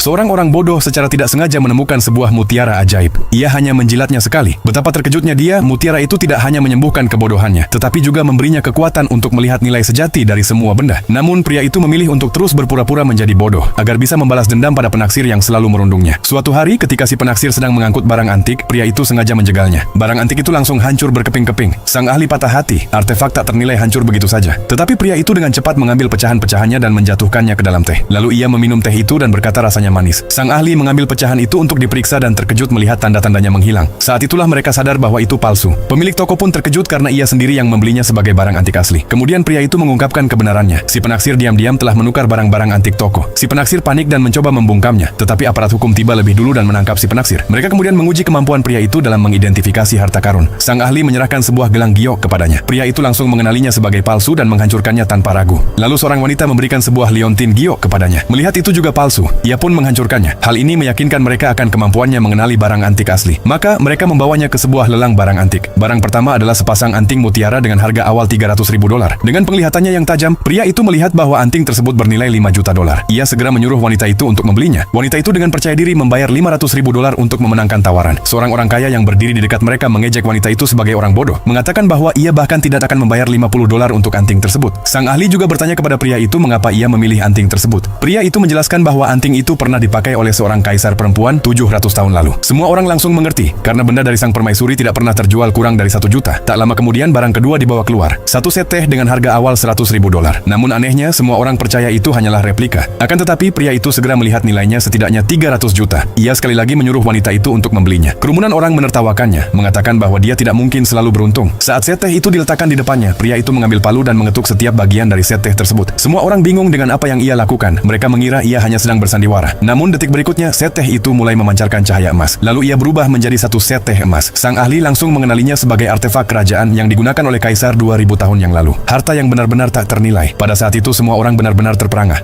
Seorang orang bodoh secara tidak sengaja menemukan sebuah mutiara ajaib. Ia hanya menjilatnya sekali. Betapa terkejutnya dia, mutiara itu tidak hanya menyembuhkan kebodohannya, tetapi juga memberinya kekuatan untuk melihat nilai sejati dari semua benda. Namun pria itu memilih untuk terus berpura-pura menjadi bodoh, agar bisa membalas dendam pada penaksir yang selalu merundungnya. Suatu hari ketika si penaksir sedang mengangkut barang antik, pria itu sengaja menjegalnya. Barang antik itu langsung hancur berkeping-keping. Sang ahli patah hati, artefak tak ternilai hancur begitu saja. Tetapi pria itu dengan cepat mengambil pecahan-pecahannya dan menjatuhkannya ke dalam teh. Lalu ia meminum teh itu dan berkata rasanya manis. Sang ahli mengambil pecahan itu untuk diperiksa dan terkejut melihat tanda-tandanya menghilang. Saat itulah mereka sadar bahwa itu palsu. Pemilik toko pun terkejut karena ia sendiri yang membelinya sebagai barang antik asli. Kemudian pria itu mengungkapkan kebenarannya. Si penaksir diam-diam telah menukar barang-barang antik toko. Si penaksir panik dan mencoba membungkamnya, tetapi aparat hukum tiba lebih dulu dan menangkap si penaksir. Mereka kemudian menguji kemampuan pria itu dalam mengidentifikasi harta karun. Sang ahli menyerahkan sebuah gelang giok kepadanya. Pria itu langsung mengenalinya sebagai palsu dan menghancurkannya tanpa ragu. Lalu seorang wanita memberikan sebuah liontin giok kepadanya. Melihat itu juga palsu, ia pun menghancurkannya. Hal ini meyakinkan mereka akan kemampuannya mengenali barang antik asli. Maka mereka membawanya ke sebuah lelang barang antik. Barang pertama adalah sepasang anting mutiara dengan harga awal $300.000. Dengan penglihatannya yang tajam, pria itu melihat bahwa anting tersebut bernilai $5 juta. Ia segera menyuruh wanita itu untuk membelinya. Wanita itu dengan percaya diri membayar $500.000 untuk memenangkan tawaran. Seorang orang kaya yang berdiri di dekat mereka mengejek wanita itu sebagai orang bodoh, mengatakan bahwa ia bahkan tidak akan membayar $50 untuk anting tersebut. Sang ahli juga bertanya kepada pria itu mengapa ia memilih anting tersebut. Pria itu menjelaskan bahwa anting itu pernah dipakai oleh seorang kaisar perempuan 700 tahun lalu. Semua orang langsung mengerti, karena benda dari sang permaisuri tidak pernah terjual kurang dari $1 juta. Tak lama kemudian barang kedua dibawa keluar. Satu set teh dengan harga awal $100.000. Namun anehnya, semua orang percaya itu hanyalah replika. Akan tetapi pria itu segera melihat nilainya setidaknya $300 juta. Ia sekali lagi menyuruh wanita itu untuk membelinya. Kerumunan orang menertawakannya, mengatakan bahwa dia tidak mungkin selalu beruntung. Saat set teh itu diletakkan di depannya, pria itu mengambil palu dan mengetuk setiap bagian dari set teh tersebut. Semua orang bingung dengan apa yang ia lakukan. Mereka mengira ia hanya sedang bersandiwara. Namun detik berikutnya, set teh itu mulai memancarkan cahaya emas. Lalu ia berubah menjadi satu set teh emas. Sang ahli langsung mengenalinya sebagai artefak kerajaan yang digunakan oleh kaisar 2000 tahun yang lalu. Harta yang benar-benar tak ternilai. Pada saat itu semua orang benar-benar terperangah.